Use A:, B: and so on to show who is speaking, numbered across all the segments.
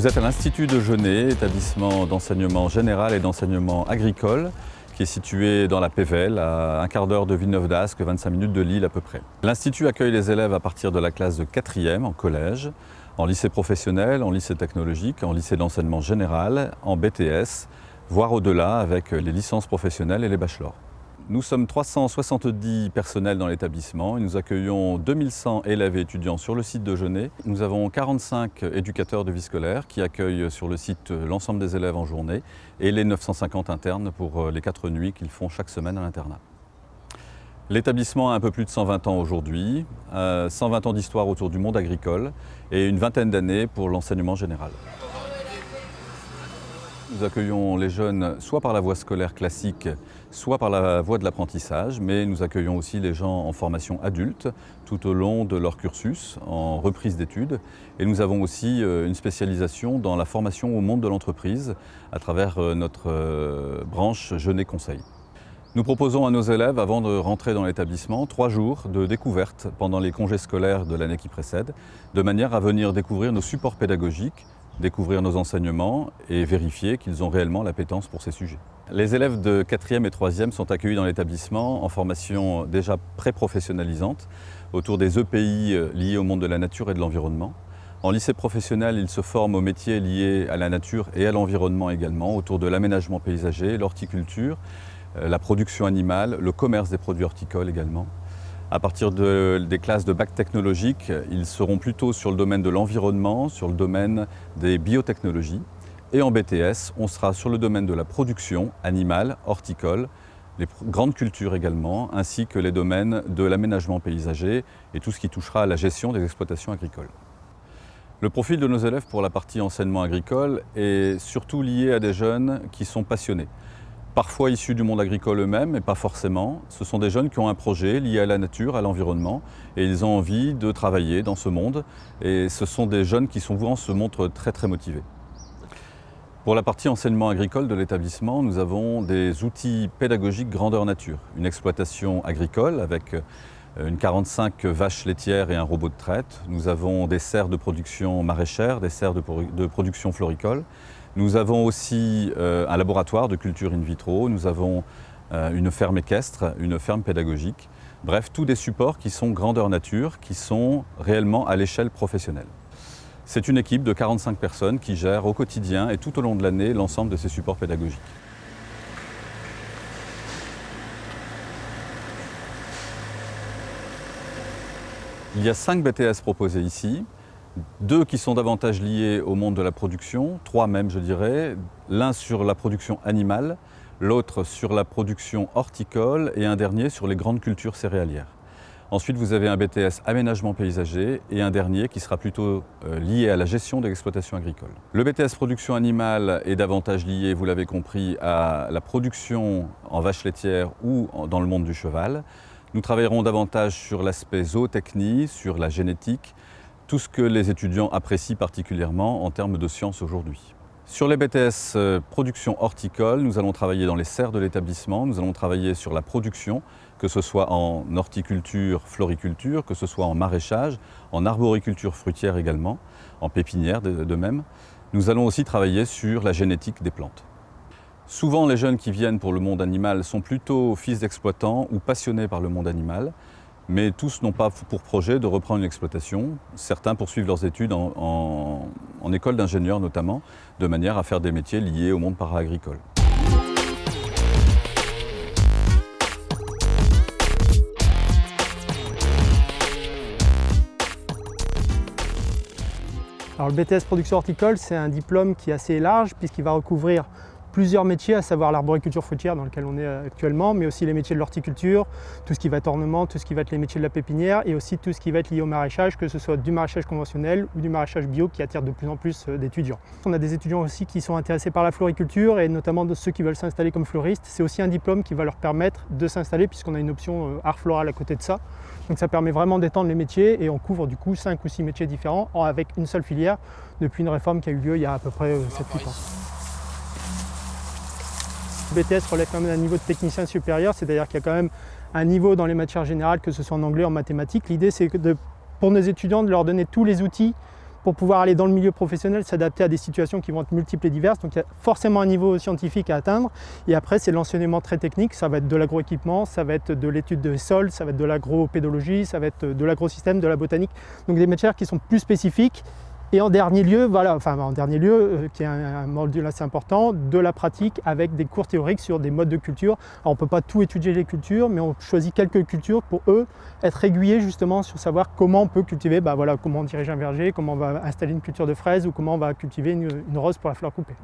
A: Vous êtes à l'Institut de Genêt, établissement d'enseignement général et d'enseignement agricole, qui est situé dans la Pévèle, à un quart d'heure de Villeneuve-d'Ascq, 25 minutes de Lille à peu près. L'Institut accueille les élèves à partir de la classe de 4e en collège, en lycée professionnel, en lycée technologique, en lycée d'enseignement général, en BTS, voire au-delà avec les licences professionnelles et les bachelors. Nous sommes 370 personnels dans l'établissement et nous accueillons 2100 élèves et étudiants sur le site de Genêt. Nous avons 45 éducateurs de vie scolaire qui accueillent sur le site l'ensemble des élèves en journée et les 950 internes pour les 4 nuits qu'ils font chaque semaine à l'internat. L'établissement a un peu plus de 120 ans aujourd'hui, 120 ans d'histoire autour du monde agricole et une vingtaine d'années pour l'enseignement général. Nous accueillons les jeunes soit par la voie scolaire classique, soit par la voie de l'apprentissage, mais nous accueillons aussi les gens en formation adulte tout au long de leur cursus, en reprise d'études. Et nous avons aussi une spécialisation dans la formation au monde de l'entreprise à travers notre branche Genêt Conseil. Nous proposons à nos élèves, avant de rentrer dans l'établissement, 3 jours de découverte pendant les congés scolaires de l'année qui précède, de manière à venir découvrir nos supports pédagogiques, découvrir nos enseignements et vérifier qu'ils ont réellement l'appétence pour ces sujets. Les élèves de 4e et 3e sont accueillis dans l'établissement en formation déjà pré-professionnalisante autour des EPI liés au monde de la nature et de l'environnement. En lycée professionnel, ils se forment aux métiers liés à la nature et à l'environnement également, autour de l'aménagement paysager, l'horticulture, la production animale, le commerce des produits horticoles également. À partir des classes de bac technologique, ils seront plutôt sur le domaine de l'environnement, sur le domaine des biotechnologies. Et en BTS, on sera sur le domaine de la production animale, horticole, les grandes cultures également, ainsi que les domaines de l'aménagement paysager et tout ce qui touchera à la gestion des exploitations agricoles. Le profil de nos élèves pour la partie enseignement agricole est surtout lié à des jeunes qui sont passionnés. Parfois issus du monde agricole eux-mêmes, mais pas forcément. Ce sont des jeunes qui ont un projet lié à la nature, à l'environnement, et ils ont envie de travailler dans ce monde. Et ce sont des jeunes qui souvent se montrent très motivés. Pour la partie enseignement agricole de l'établissement, nous avons des outils pédagogiques grandeur nature. Une exploitation agricole avec une 45 vaches laitières et un robot de traite. Nous avons des serres de production maraîchère, des serres de production floricole. Nous avons aussi un laboratoire de culture in vitro, nous avons une ferme équestre, une ferme pédagogique. Bref, tous des supports qui sont grandeur nature, qui sont réellement à l'échelle professionnelle. C'est une équipe de 45 personnes qui gère au quotidien et tout au long de l'année l'ensemble de ces supports pédagogiques. Il y a 5 BTS proposés ici. 2 qui sont davantage liés au monde de la production, 3 même je dirais, l'un sur la production animale, l'autre sur la production horticole et un dernier sur les grandes cultures céréalières. Ensuite vous avez un BTS aménagement paysager et un dernier qui sera plutôt lié à la gestion de l'exploitation agricole. Le BTS production animale est davantage lié, vous l'avez compris, à la production en vache laitière ou dans le monde du cheval. Nous travaillerons davantage sur l'aspect zootechnie, sur la génétique, tout ce que les étudiants apprécient particulièrement en termes de sciences aujourd'hui. Sur les BTS production horticole, nous allons travailler dans les serres de l'établissement, nous allons travailler sur la production, que ce soit en horticulture, floriculture, que ce soit en maraîchage, en arboriculture fruitière également, en pépinière de même. Nous allons aussi travailler sur la génétique des plantes. Souvent, les jeunes qui viennent pour le monde animal sont plutôt fils d'exploitants ou passionnés par le monde animal. Mais tous n'ont pas pour projet de reprendre une exploitation. Certains poursuivent leurs études en école d'ingénieur notamment, de manière à faire des métiers liés au monde para-agricole.
B: Alors, le BTS production horticole, c'est un diplôme qui est assez large puisqu'il va recouvrir plusieurs métiers, à savoir l'arboriculture fruitière dans lequel on est actuellement, mais aussi les métiers de l'horticulture, tout ce qui va être ornement, tout ce qui va être les métiers de la pépinière et aussi tout ce qui va être lié au maraîchage, que ce soit du maraîchage conventionnel ou du maraîchage bio qui attire de plus en plus d'étudiants. On a des étudiants aussi qui sont intéressés par la floriculture et notamment de ceux qui veulent s'installer comme fleuristes. C'est aussi un diplôme qui va leur permettre de s'installer puisqu'on a une option art floral à côté de ça. Donc ça permet vraiment d'étendre les métiers et on couvre du coup 5 ou 6 métiers différents avec une seule filière depuis une réforme qui a eu lieu il y a à peu près 7-8 ans. Le BTS relève quand même d'un niveau de technicien supérieur, c'est-à-dire qu'il y a quand même un niveau dans les matières générales, que ce soit en anglais ou en mathématiques. L'idée, c'est pour nos étudiants de leur donner tous les outils pour pouvoir aller dans le milieu professionnel, s'adapter à des situations qui vont être multiples et diverses. Donc il y a forcément un niveau scientifique à atteindre. Et après, c'est l'enseignement très technique. Ça va être de l'agroéquipement, ça va être de l'étude des sols, ça va être de l'agropédologie, ça va être de l'agrosystème, de la botanique. Donc des matières qui sont plus spécifiques. Et en dernier lieu, qui est un module assez important, de la pratique avec des cours théoriques sur des modes de culture. Alors on ne peut pas tout étudier les cultures, mais on choisit quelques cultures pour eux être aiguillés justement sur savoir comment on peut cultiver, comment diriger un verger, comment on va installer une culture de fraises ou comment on va cultiver une rose pour la fleur coupée.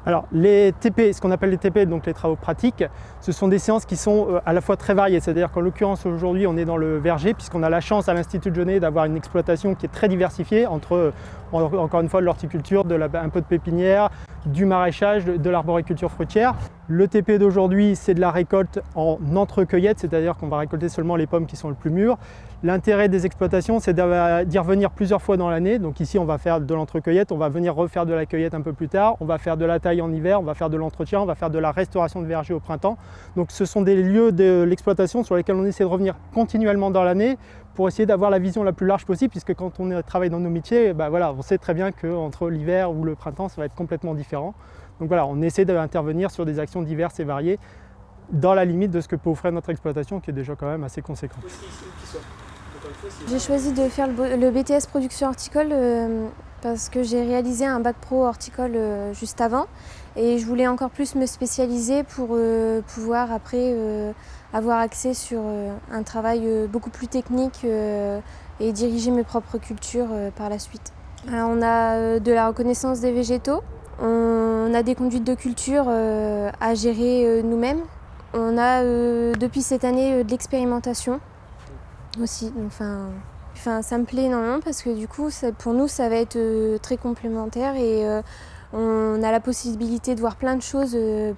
B: Alors les TP, ce qu'on appelle les TP, donc les travaux pratiques, ce sont des séances qui sont à la fois très variées. C'est-à-dire qu'en l'occurrence aujourd'hui on est dans le verger puisqu'on a la chance à l'Institut de Genève d'avoir une exploitation qui est très diversifiée entre, encore une fois, de l'horticulture, un peu de pépinière, du maraîchage, de l'arboriculture fruitière. Le TP d'aujourd'hui, c'est de la récolte en entre-cueillette, c'est-à-dire qu'on va récolter seulement les pommes qui sont le plus mûres. L'intérêt des exploitations, c'est d'y revenir plusieurs fois dans l'année. Donc ici, on va faire de l'entrecueillette, on va venir refaire de la cueillette un peu plus tard, on va faire de la taille en hiver, on va faire de l'entretien, on va faire de la restauration de verger au printemps. Donc ce sont des lieux de l'exploitation sur lesquels on essaie de revenir continuellement dans l'année pour essayer d'avoir la vision la plus large possible, puisque quand on travaille dans nos métiers, on sait très bien qu'entre l'hiver ou le printemps, ça va être complètement différent. Donc voilà, on essaie d'intervenir sur des actions diverses et variées dans la limite de ce que peut offrir notre exploitation, qui est déjà quand même assez conséquente.
C: J'ai choisi de faire le BTS production horticole parce que j'ai réalisé un bac pro horticole juste avant et je voulais encore plus me spécialiser pour pouvoir après avoir accès sur un travail beaucoup plus technique et diriger mes propres cultures par la suite. Alors, on a de la reconnaissance des végétaux, on a des conduites de culture à gérer nous-mêmes, on a depuis cette année de l'expérimentation aussi. Enfin, ça me plaît énormément parce que du coup, pour nous, ça va être très complémentaire et on a la possibilité de voir plein de choses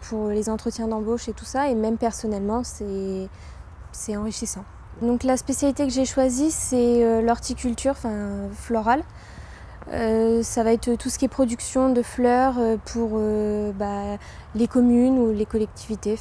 C: pour les entretiens d'embauche et tout ça. Et même personnellement, c'est enrichissant. Donc la spécialité que j'ai choisie, c'est l'horticulture, florale. Ça va être tout ce qui est production de fleurs pour les communes ou les collectivités,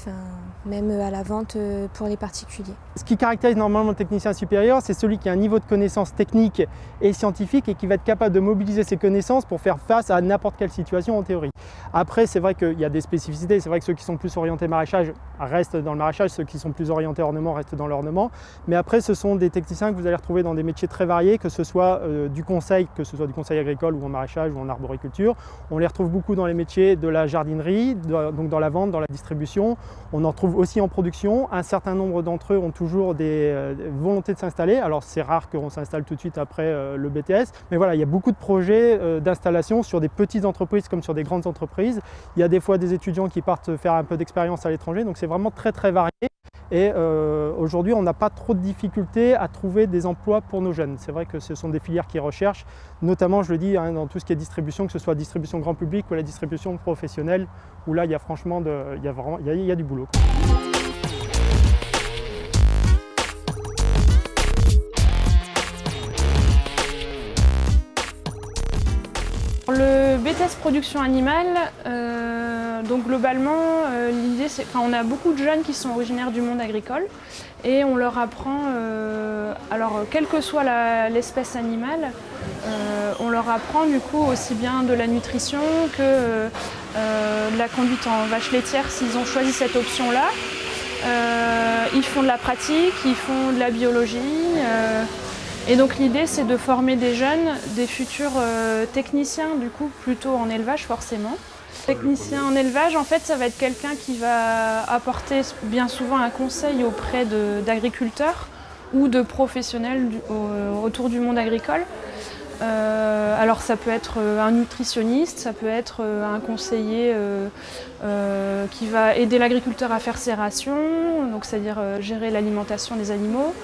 C: même à la vente pour les particuliers.
B: Ce qui caractérise normalement le technicien supérieur, c'est celui qui a un niveau de connaissance technique et scientifique et qui va être capable de mobiliser ses connaissances pour faire face à n'importe quelle situation en théorie. Après, c'est vrai qu'il y a des spécificités, c'est vrai que ceux qui sont plus orientés maraîchage restent dans le maraîchage, ceux qui sont plus orientés ornement restent dans l'ornement. Mais après, ce sont des techniciens que vous allez retrouver dans des métiers très variés, que ce soit du conseil agricole ou en maraîchage ou en arboriculture. On les retrouve beaucoup dans les métiers de la jardinerie, donc dans la vente, dans la distribution. On en retrouve aussi en production. Un certain nombre d'entre eux ont toujours des volontés de s'installer. Alors c'est rare qu'on s'installe tout de suite après le BTS, mais voilà, il y a beaucoup de projets d'installation sur des petites entreprises comme sur des grandes entreprises. Il y a des fois des étudiants qui partent faire un peu d'expérience à l'étranger, donc c'est vraiment très très varié. Et aujourd'hui, on n'a pas trop de difficultés à trouver des emplois pour nos jeunes. C'est vrai que ce sont des filières qui recherchent, notamment, je le dis, dans tout ce qui est distribution, que ce soit distribution grand public ou la distribution professionnelle, où là, il y a franchement il y a du boulot.
D: Le BTS production animale, donc globalement, l'idée c'est on a beaucoup de jeunes qui sont originaires du monde agricole et on leur apprend, alors quelle que soit l'espèce animale, on leur apprend du coup aussi bien de la nutrition que de la conduite en vache laitière s'ils ont choisi cette option-là. Ils font de la pratique, ils font de la biologie. Et donc l'idée c'est de former des jeunes, des futurs techniciens du coup plutôt en élevage forcément. Technicien en élevage en fait ça va être quelqu'un qui va apporter bien souvent un conseil auprès d'agriculteurs ou de professionnels autour du monde agricole. Alors ça peut être un nutritionniste, ça peut être un conseiller qui va aider l'agriculteur à faire ses rations, donc c'est-à-dire gérer l'alimentation des animaux,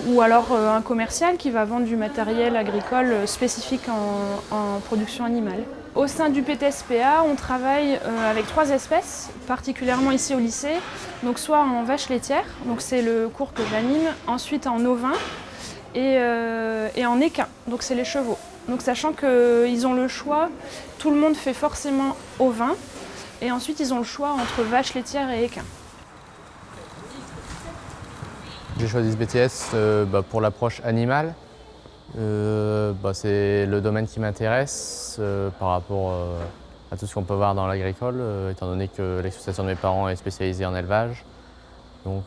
D: ou alors un commercial qui va vendre du matériel agricole spécifique en production animale. Au sein du PTSPA, on travaille avec 3 espèces, particulièrement ici au lycée, donc soit en vache laitière, donc c'est le cours que j'anime, ensuite en ovin, et en équin, donc c'est les chevaux. Donc sachant qu'ils ont le choix, tout le monde fait forcément ovin, et ensuite ils ont le choix entre vache laitière et équin.
E: J'ai choisi ce BTS pour l'approche animale, C'est le domaine qui m'intéresse par rapport à tout ce qu'on peut voir dans l'agricole, étant donné que l'exploitation de mes parents est spécialisée en élevage. Donc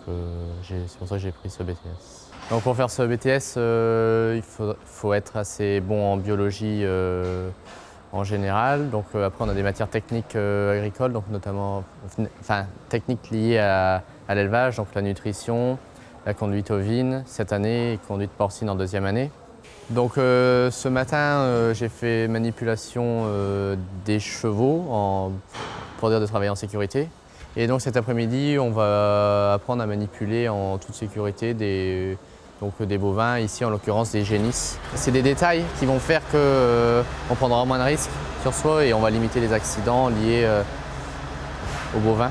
E: c'est pour ça que j'ai pris ce BTS. Donc pour faire ce BTS, il faut être assez bon en biologie en général. Donc après on a des matières techniques agricoles, donc notamment techniques liées à l'élevage, donc la nutrition, la conduite ovine cette année et conduite porcine en deuxième année. Donc ce matin j'ai fait manipulation des chevaux pour dire de travailler en sécurité. Et donc cet après-midi on va apprendre à manipuler en toute sécurité des bovins, ici en l'occurrence des génisses. C'est des détails qui vont faire qu'on prendra moins de risques sur soi et on va limiter les accidents liés aux bovins.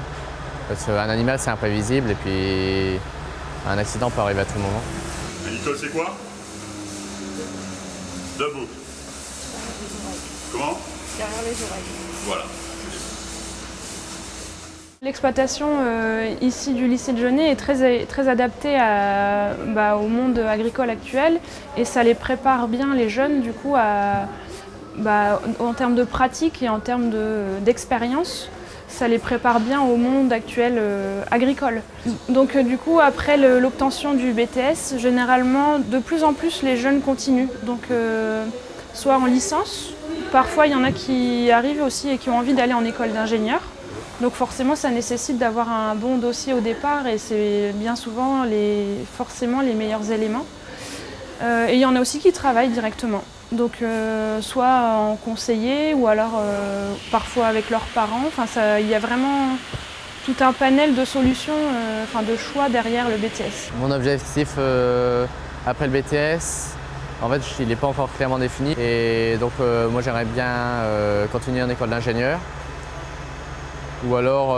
E: Parce qu'un animal c'est imprévisible et puis un accident peut arriver à tout moment.
F: Nicole, c'est quoi? Debout. Comment?
G: Derrière les oreilles.
F: Voilà.
D: L'exploitation ici du lycée de Genêt est très adaptée au monde agricole actuel et ça les prépare bien les jeunes du coup en termes de pratique et en termes d'expérience. Ça les prépare bien au monde actuel agricole. Donc du coup après l'obtention du BTS, généralement de plus en plus les jeunes continuent. Donc soit en licence, parfois il y en a qui arrivent aussi et qui ont envie d'aller en école d'ingénieur. Donc forcément ça nécessite d'avoir un bon dossier au départ et c'est bien souvent forcément les meilleurs éléments. Et il y en a aussi qui travaillent directement. Donc soit en conseiller ou alors parfois avec leurs parents. Il y a vraiment tout un panel de solutions, de choix derrière le BTS.
E: Mon objectif après le BTS, en fait il n'est pas encore clairement défini. Et donc moi j'aimerais bien continuer en école d'ingénieur. Ou alors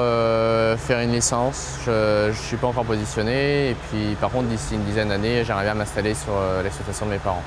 E: faire une licence, je ne suis pas encore positionné. Et puis par contre d'ici une dizaine d'années, j'aimerais bien m'installer sur l'exploitation de mes parents.